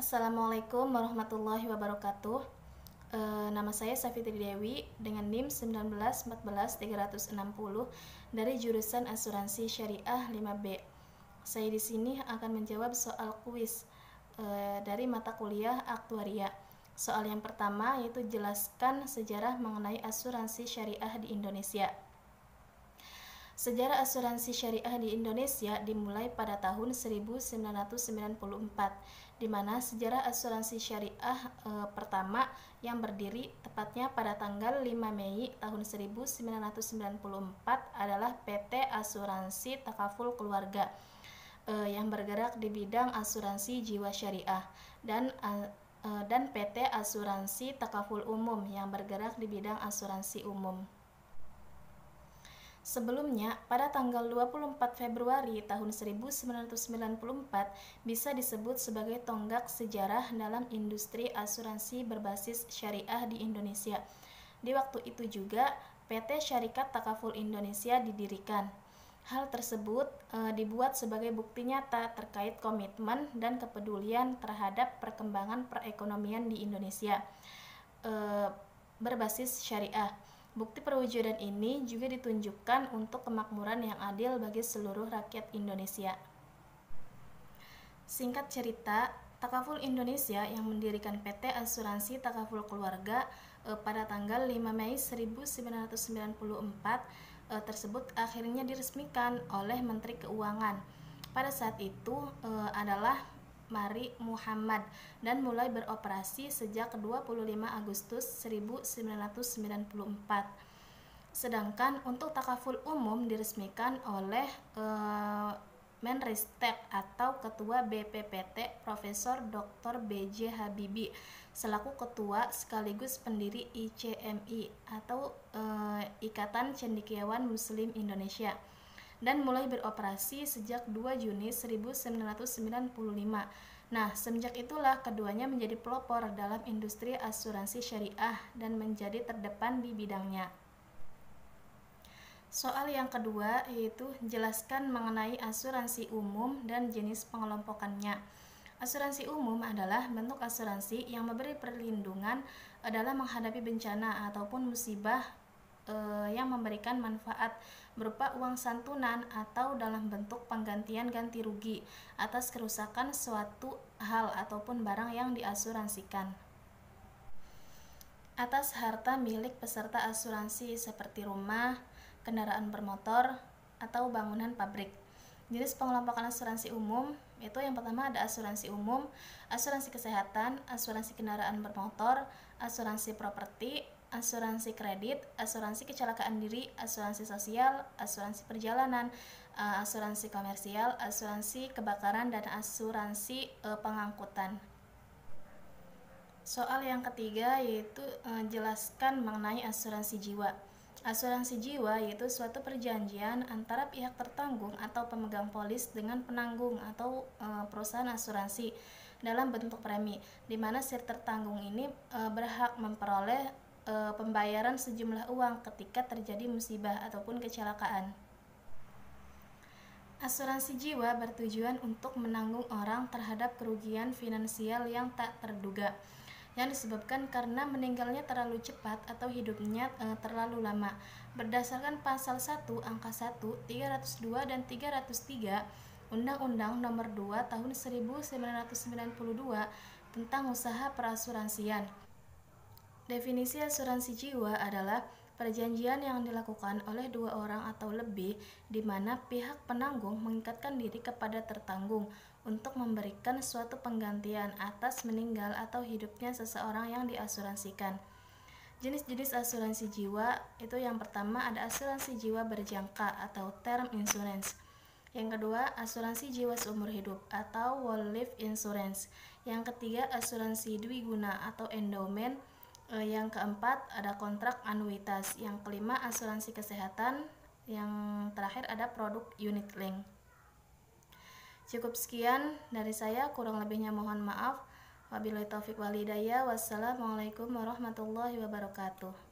Assalamualaikum warahmatullahi wabarakatuh. Nama saya Safitri Dewi dengan NIM 1914360 dari jurusan Asuransi Syariah 5B. Saya di sini akan menjawab soal kuis dari mata kuliah Aktuaria. Soal yang pertama yaitu jelaskan sejarah mengenai asuransi syariah di Indonesia. Sejarah asuransi syariah di Indonesia dimulai pada tahun 1994, di mana sejarah asuransi syariah pertama yang berdiri tepatnya pada tanggal 5 Mei tahun 1994 adalah PT Asuransi Takaful Keluarga yang bergerak di bidang asuransi jiwa syariah dan PT Asuransi Takaful Umum yang bergerak di bidang asuransi umum. Sebelumnya, pada tanggal 24 Februari tahun 1994 bisa disebut sebagai tonggak sejarah dalam industri asuransi berbasis syariah di Indonesia. Di waktu itu juga PT Syarikat Takaful Indonesia didirikan. Hal tersebut dibuat sebagai bukti nyata terkait komitmen dan kepedulian terhadap perkembangan perekonomian di Indonesia berbasis syariah. Bukti perwujudan ini juga ditunjukkan untuk kemakmuran yang adil bagi seluruh rakyat Indonesia. Singkat cerita, Takaful Indonesia yang mendirikan PT Asuransi Takaful Keluarga pada tanggal 5 Mei 1994 tersebut akhirnya diresmikan oleh Menteri Keuangan. Pada saat itu adalah Mari Muhammad dan mulai beroperasi sejak 25 Agustus 1994. Sedangkan untuk takaful umum diresmikan oleh Menristek atau Ketua BPPT Profesor Dr. B.J. Habibie selaku ketua sekaligus pendiri ICMI atau Ikatan Cendekiawan Muslim Indonesia, dan mulai beroperasi sejak 2 Juni 1995. Nah, semenjak itulah keduanya menjadi pelopor dalam industri asuransi syariah dan menjadi terdepan di bidangnya. Soal yang kedua yaitu jelaskan mengenai asuransi umum dan jenis pengelompokannya. Asuransi umum adalah bentuk asuransi yang memberi perlindungan dalam menghadapi bencana ataupun musibah yang memberikan manfaat berupa uang santunan atau dalam bentuk penggantian ganti rugi atas kerusakan suatu hal ataupun barang yang diasuransikan atas harta milik peserta asuransi seperti rumah, kendaraan bermotor, atau bangunan pabrik. Jenis pengelompokan asuransi umum itu yang pertama ada asuransi umum, asuransi kesehatan, asuransi kendaraan bermotor, asuransi properti, asuransi kredit, asuransi kecelakaan diri, asuransi sosial, asuransi perjalanan, asuransi komersial, asuransi kebakaran, dan asuransi pengangkutan. Soal yang ketiga yaitu jelaskan mengenai asuransi jiwa. Asuransi jiwa yaitu suatu perjanjian antara pihak tertanggung atau pemegang polis dengan penanggung atau perusahaan asuransi dalam bentuk premi, di mana si tertanggung ini berhak memperoleh pembayaran sejumlah uang ketika terjadi musibah ataupun kecelakaan. Asuransi jiwa bertujuan untuk menanggung orang terhadap kerugian finansial yang tak terduga yang disebabkan karena meninggalnya terlalu cepat atau hidupnya terlalu lama. Berdasarkan pasal 1 angka 1, 302 dan 303 Undang-Undang Nomor 2 Tahun 1992 tentang usaha perasuransian. Definisi asuransi jiwa adalah perjanjian yang dilakukan oleh dua orang atau lebih di mana pihak penanggung mengikatkan diri kepada tertanggung untuk memberikan suatu penggantian atas meninggal atau hidupnya seseorang yang diasuransikan. Jenis-jenis asuransi jiwa itu yang pertama ada asuransi jiwa berjangka atau term insurance. Yang kedua, asuransi jiwa seumur hidup atau whole life insurance. Yang ketiga, asuransi dwiguna atau endowment. Yang keempat ada kontrak anuitas. Yang kelima asuransi kesehatan. Yang terakhir ada produk unit link. Cukup sekian dari saya, kurang lebihnya mohon maaf. Wabillahi taufik wal hidayah. Wassalamualaikum warahmatullahi wabarakatuh.